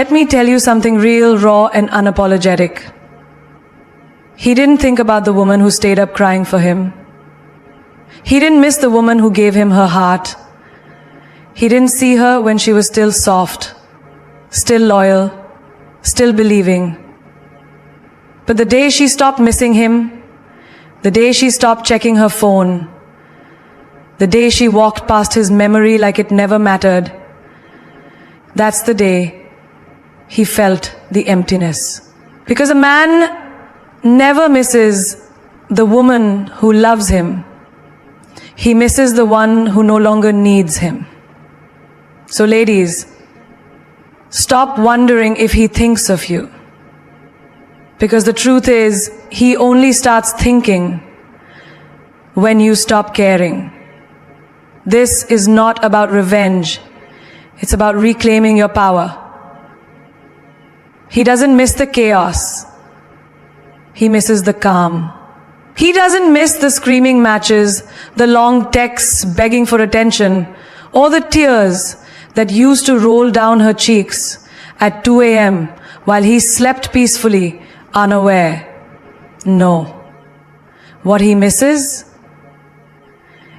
Let me tell you something real, raw, and unapologetic. He didn't think about the woman who stayed up crying for him. He didn't miss the woman who gave him her heart. He didn't see her when she was still soft, still loyal, still believing. But the day she stopped missing him, the day she stopped checking her phone, the day she walked past his memory like it never mattered, that's the day he felt the emptiness. Because a man never misses the woman who loves him. He misses the one who no longer needs him. So ladies, stop wondering if he thinks of you. Because the truth is, he only starts thinking when you stop caring. This is not about revenge. It's about reclaiming your power. He doesn't miss the chaos. He misses the calm. He doesn't miss the screaming matches, the long texts begging for attention, or the tears that used to roll down her cheeks at 2 a.m. while he slept peacefully, unaware. No. What he misses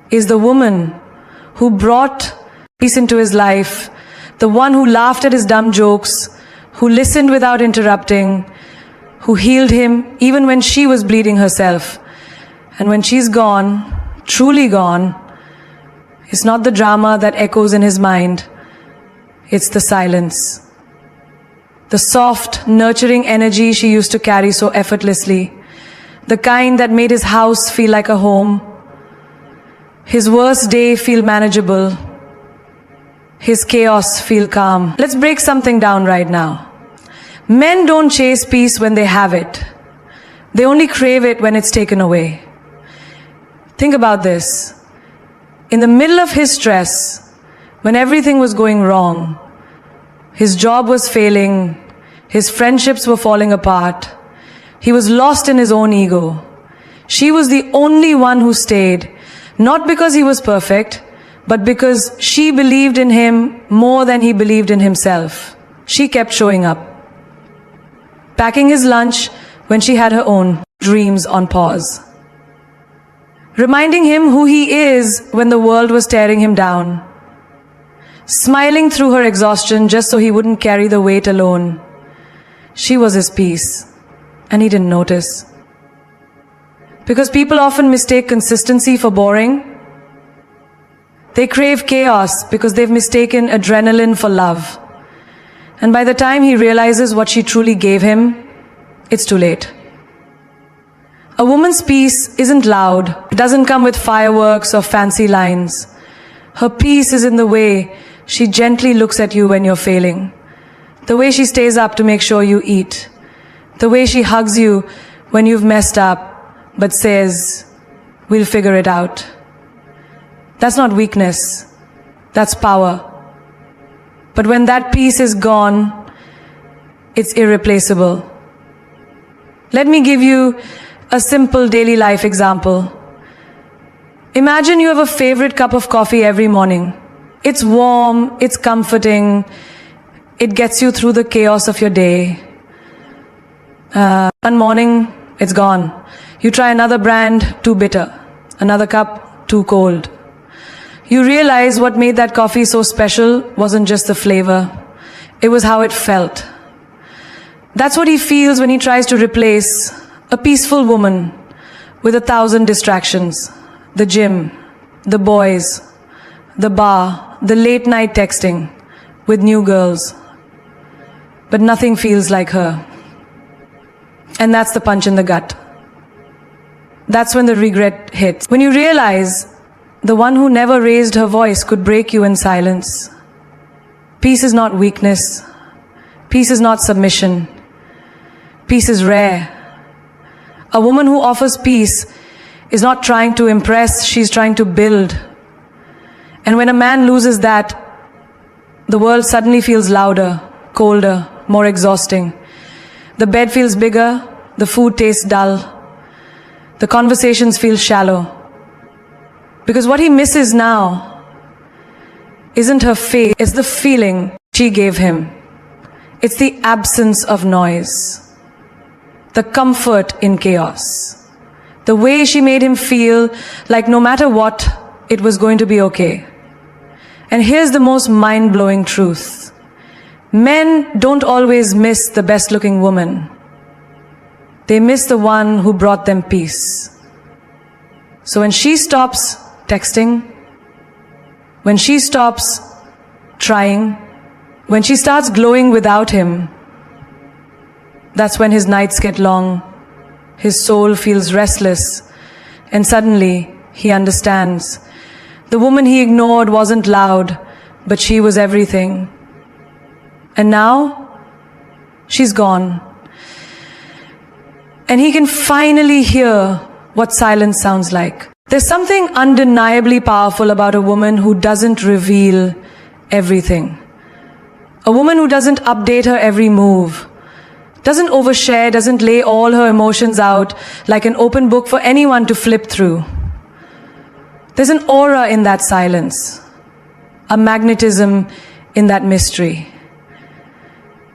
is the woman who brought peace into his life, the one who laughed at his dumb jokes, who listened without interrupting, who healed him even when she was bleeding herself. And when she's gone, truly gone, it's not the drama that echoes in his mind, it's the silence. The soft, nurturing energy she used to carry so effortlessly, the kind that made his house feel like a home, his worst day feel manageable, his chaos feel calm. Let's break something down right now. Men don't chase peace when they have it. They only crave it when it's taken away. Think about this. In the middle of his stress, when everything was going wrong, his job was failing, his friendships were falling apart, he was lost in his own ego. She was the only one who stayed, not because he was perfect, but because she believed in him more than he believed in himself. She kept showing up, packing his lunch when she had her own dreams on pause, reminding him who he is when the world was tearing him down, smiling through her exhaustion just so he wouldn't carry the weight alone. She was his peace, and he didn't notice. Because people often mistake consistency for boring. They crave chaos because they've mistaken adrenaline for love. And by the time he realizes what she truly gave him, it's too late. A woman's peace isn't loud. It doesn't come with fireworks or fancy lines. Her peace is in the way she gently looks at you when you're failing, the way she stays up to make sure you eat, the way she hugs you when you've messed up but says, "We'll figure it out." That's not weakness, that's power. But when that peace is gone, it's irreplaceable. Let me give you a simple daily life example. Imagine you have a favorite cup of coffee every morning. It's warm, it's comforting, it gets you through the chaos of your day. One morning, it's gone. You try another brand, too bitter. Another cup, too cold. You realize what made that coffee so special wasn't just the flavor, it was how it felt. That's what he feels when he tries to replace a peaceful woman with 1,000 distractions. The gym, the boys, the bar, the late night texting with new girls. But nothing feels like her. And that's the punch in the gut. That's when the regret hits. When you realize the one who never raised her voice could break you in silence. Peace is not weakness. Peace is not submission. Peace is rare. A woman who offers peace is not trying to impress, she's trying to build. And when a man loses that, the world suddenly feels louder, colder, more exhausting. The bed feels bigger, the food tastes dull, the conversations feel shallow. Because what he misses now isn't her face, it's the feeling she gave him. It's the absence of noise, the comfort in chaos, the way she made him feel like no matter what, it was going to be okay. And here's the most mind-blowing truth. Men don't always miss the best-looking woman. They miss the one who brought them peace. So when she stops texting, when she stops trying, when she starts glowing without him, that's when his nights get long, his soul feels restless, and suddenly he understands. The woman he ignored wasn't loud, but she was everything. And now, she's gone. And he can finally hear what silence sounds like. There's something undeniably powerful about a woman who doesn't reveal everything. A woman who doesn't update her every move, doesn't overshare, doesn't lay all her emotions out like an open book for anyone to flip through. There's an aura in that silence, a magnetism in that mystery.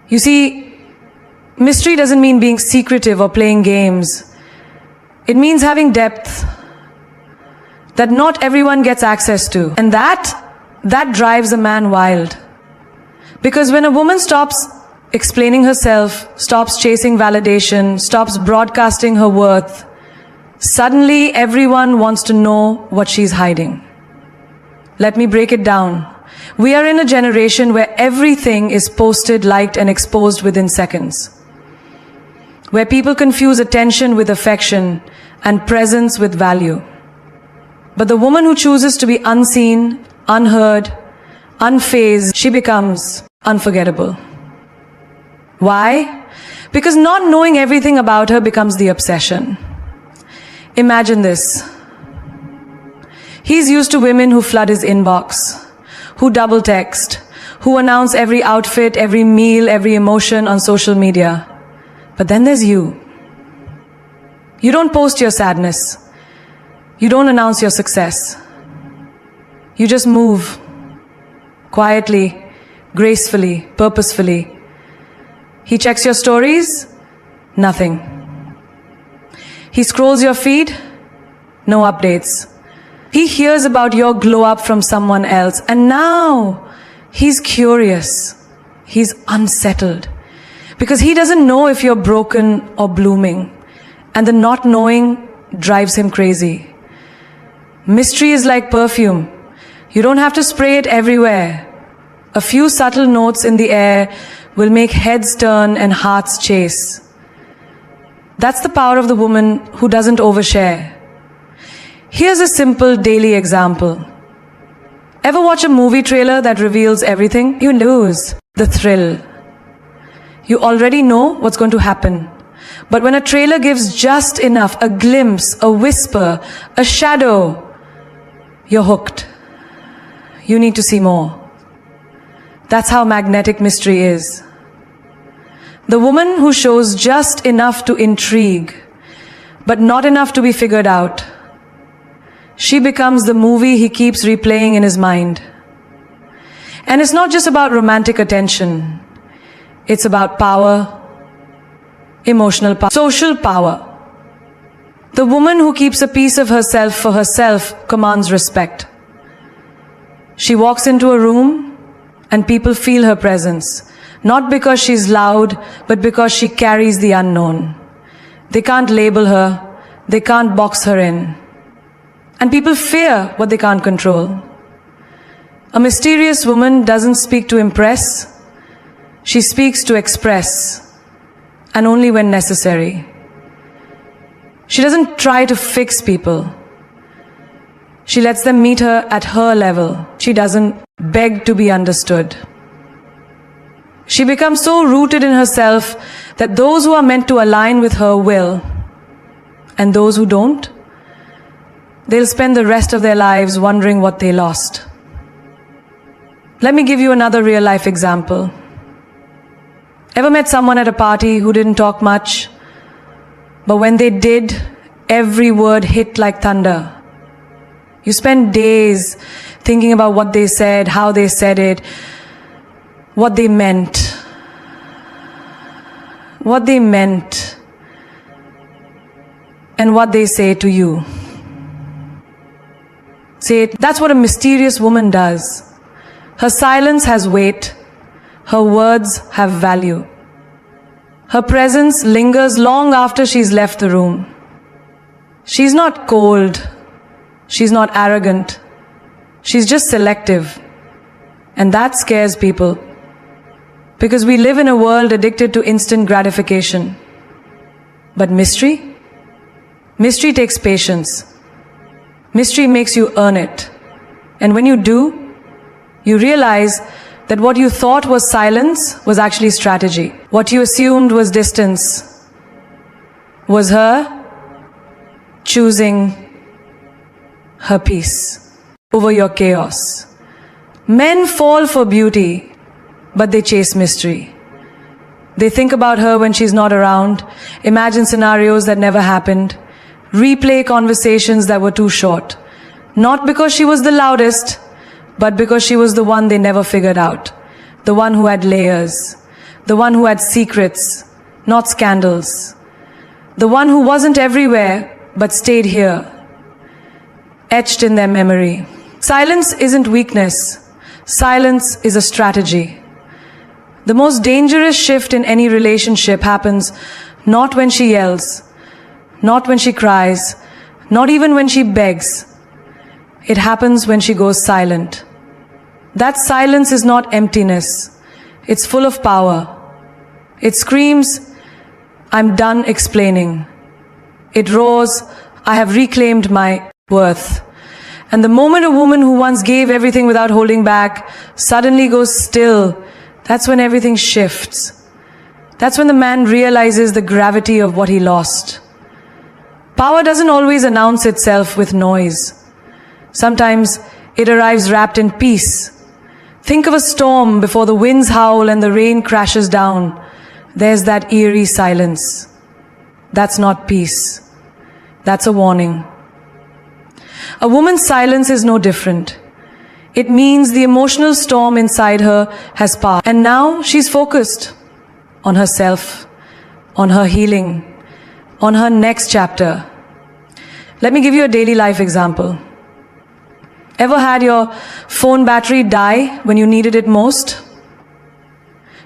You see, mystery doesn't mean being secretive or playing games. It means having depth that not everyone gets access to. And that drives a man wild. Because when a woman stops explaining herself, stops chasing validation, stops broadcasting her worth, suddenly everyone wants to know what she's hiding. Let me break it down. We are in a generation where everything is posted, liked, and exposed within seconds. Where people confuse attention with affection and presence with value. But the woman who chooses to be unseen, unheard, unfazed, she becomes unforgettable. Why? Because not knowing everything about her becomes the obsession. Imagine this. He's used to women who flood his inbox, who double text, who announce every outfit, every meal, every emotion on social media. But then there's you. You don't post your sadness. You don't announce your success. You just move. Quietly, gracefully, purposefully. He checks your stories? Nothing. He scrolls your feed? No updates. He hears about your glow up from someone else, and now he's curious. He's unsettled. Because he doesn't know if you're broken or blooming, and the not knowing drives him crazy. Mystery is like perfume. You don't have to spray it everywhere. A few subtle notes in the air will make heads turn and hearts chase. That's the power of the woman who doesn't overshare. Here's a simple daily example. Ever watch a movie trailer that reveals everything? You lose the thrill. You already know what's going to happen. But when a trailer gives just enough, a glimpse, a whisper, a shadow, you're hooked. You need to see more. That's how magnetic mystery is. The woman who shows just enough to intrigue, but not enough to be figured out. She becomes the movie he keeps replaying in his mind. And it's not just about romantic attention. It's about power, emotional power, social power. The woman who keeps a piece of herself for herself commands respect. She walks into a room and people feel her presence. Not because she's loud, but because she carries the unknown. They can't label her. They can't box her in. And people fear what they can't control. A mysterious woman doesn't speak to impress. She speaks to express, and only when necessary. She doesn't try to fix people. She lets them meet her at her level. She doesn't beg to be understood. She becomes so rooted in herself that those who are meant to align with her will, and those who don't, they'll spend the rest of their lives wondering what they lost. Let me give you another real-life example. Ever met someone at a party who didn't talk much, but when they did, every word hit like thunder? You spend days thinking about what they said, how they said it, what they meant. what they meant, and what they say to you. Say, that's what a mysterious woman does. Her silence has weight. Her words have value. Her presence lingers long after she's left the room. She's not cold. She's not arrogant. She's just selective. And that scares people. Because we live in a world addicted to instant gratification. But mystery? Mystery takes patience. Mystery makes you earn it. And when you do, you realize that what you thought was silence was actually strategy. What you assumed was distance was her choosing her peace over your chaos. Men fall for beauty, but they chase mystery. They think about her when she's not around, imagine scenarios that never happened, replay conversations that were too short. Not because she was the loudest, but because she was the one they never figured out. The one who had layers. The one who had secrets, not scandals. The one who wasn't everywhere, but stayed here, etched in their memory. Silence isn't weakness. Silence is a strategy. The most dangerous shift in any relationship happens not when she yells, not when she cries, not even when she begs. It happens when she goes silent. That silence is not emptiness. It's full of power. It screams, I'm done explaining. It roars, I have reclaimed my worth. And the moment a woman who once gave everything without holding back suddenly goes still, that's when everything shifts. That's when the man realizes the gravity of what he lost. Power doesn't always announce itself with noise. Sometimes it arrives wrapped in peace. Think of a storm before the winds howl and the rain crashes down. There's that eerie silence. That's not peace. That's a warning. A woman's silence is no different. It means the emotional storm inside her has passed. And now she's focused on herself, on her healing, on her next chapter. Let me give you a daily life example. Ever had your phone battery die when you needed it most?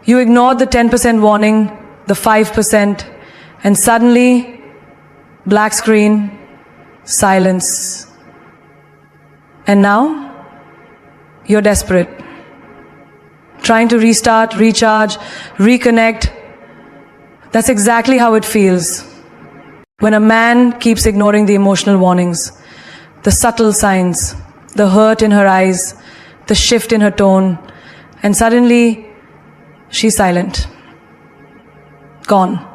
You ignored the 10% warning, the 5%, and suddenly, black screen, silence. And now, you're desperate. Trying to restart, recharge, reconnect. That's exactly how it feels when a man keeps ignoring the emotional warnings, the subtle signs, the hurt in her eyes, the shift in her tone, and suddenly she's silent, gone,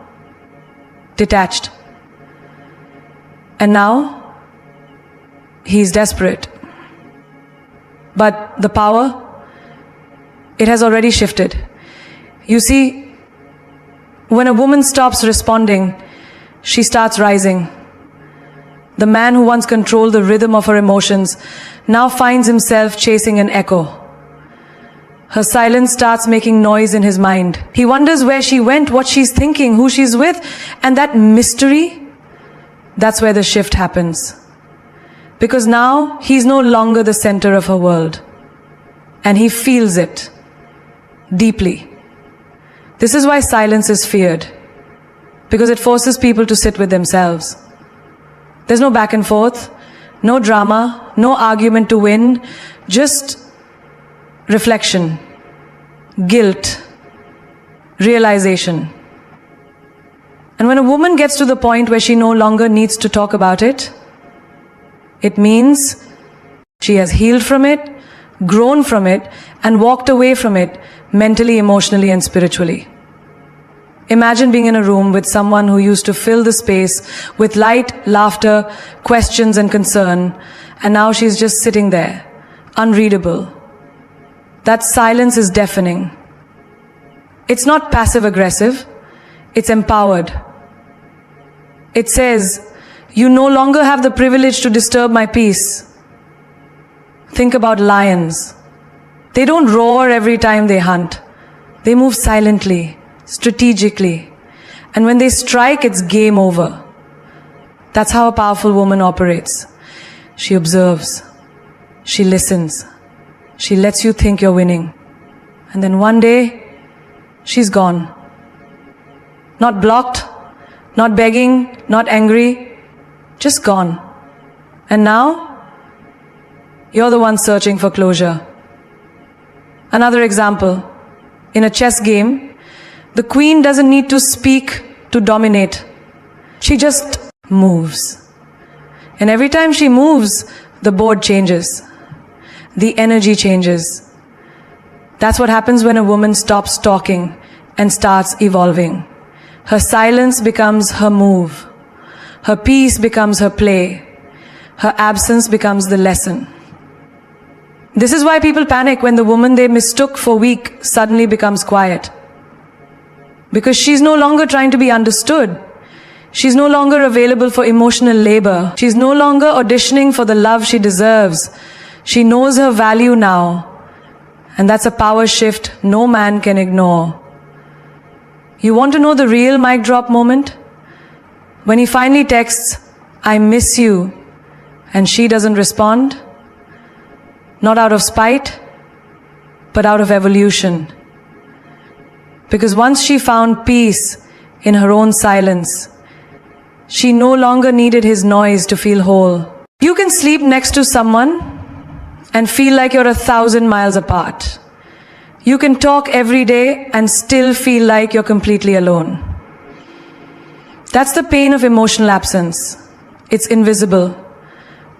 detached. And now he's desperate. But the power, it has already shifted. You see, when a woman stops responding, she starts rising. The man who once controlled the rhythm of her emotions now finds himself chasing an echo. Her silence starts making noise in his mind. He wonders where she went, what she's thinking, who she's with, and that mystery, that's where the shift happens. Because now he's no longer the center of her world. And he feels it deeply. This is why silence is feared. Because it forces people to sit with themselves. There's no back and forth, no drama, no argument to win, just reflection, guilt, realization. And when a woman gets to the point where she no longer needs to talk about it, it means she has healed from it, grown from it, and walked away from it mentally, emotionally, and spiritually. Imagine being in a room with someone who used to fill the space with light, laughter, questions, and concern, and now she's just sitting there, unreadable. That silence is deafening. It's not passive-aggressive, it's empowered. It says, you no longer have the privilege to disturb my peace. Think about lions. They don't roar every time they hunt. They move silently, strategically. And when they strike, it's game over. That's how a powerful woman operates. She observes. She listens. She lets you think you're winning. And then one day, she's gone. Not blocked, not begging, not angry, just gone. And now, you're the one searching for closure. Another example. In a chess game, the queen doesn't need to speak to dominate. She just moves. And every time she moves, the board changes. The energy changes. That's what happens when a woman stops talking and starts evolving. Her silence becomes her move. Her peace becomes her play. Her absence becomes the lesson. This is why people panic when the woman they mistook for weak suddenly becomes quiet. Because she's no longer trying to be understood. She's no longer available for emotional labor. She's no longer auditioning for the love she deserves. She knows her value now. And that's a power shift no man can ignore. You want to know the real mic drop moment? When he finally texts, "I miss you," and she doesn't respond. Not out of spite, but out of evolution. Because once she found peace in her own silence, she no longer needed his noise to feel whole. You can sleep next to someone and feel like you're 1,000 miles apart. You can talk every day and still feel like you're completely alone. That's the pain of emotional absence. It's invisible,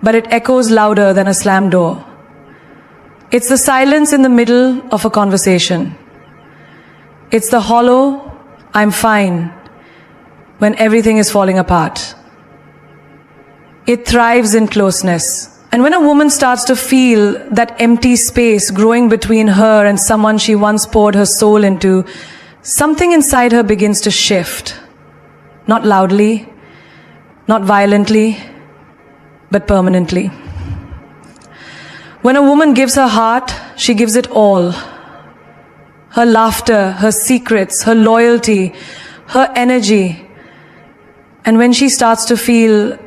but it echoes louder than a slammed door. It's the silence in the middle of a conversation. It's the hollow, "I'm fine," when everything is falling apart. It thrives in closeness. And when a woman starts to feel that empty space growing between her and someone she once poured her soul into, something inside her begins to shift. Not loudly, not violently, but permanently. When a woman gives her heart, she gives it all. Her laughter, her secrets, her loyalty, her energy. And when she starts to feel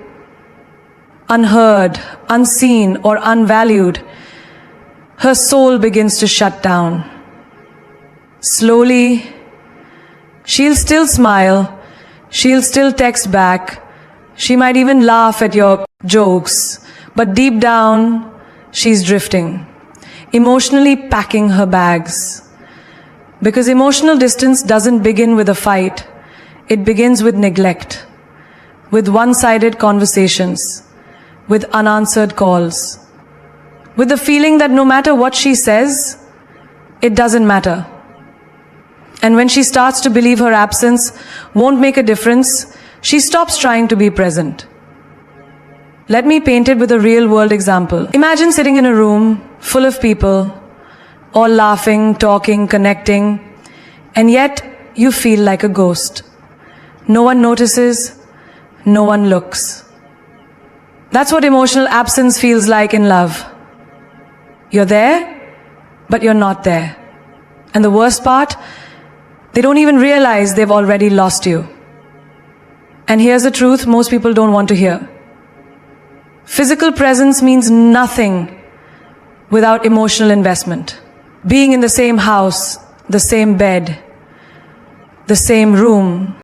unheard, unseen, or unvalued, her soul begins to shut down. Slowly, she'll still smile, she'll still text back, she might even laugh at your jokes, but deep down, she's drifting, emotionally packing her bags. Because emotional distance doesn't begin with a fight, it begins with neglect, with one-sided conversations, with unanswered calls, with the feeling that no matter what she says, it doesn't matter. And when she starts to believe her absence won't make a difference, she stops trying to be present. Let me paint it with a real-world example. Imagine sitting in a room full of people, all laughing, talking, connecting, and yet you feel like a ghost. No one notices, no one looks. That's what emotional absence feels like in love. You're there, but you're not there. And the worst part, they don't even realize they've already lost you. And here's the truth most people don't want to hear. Physical presence means nothing without emotional investment. Being in the same house, the same bed, the same room,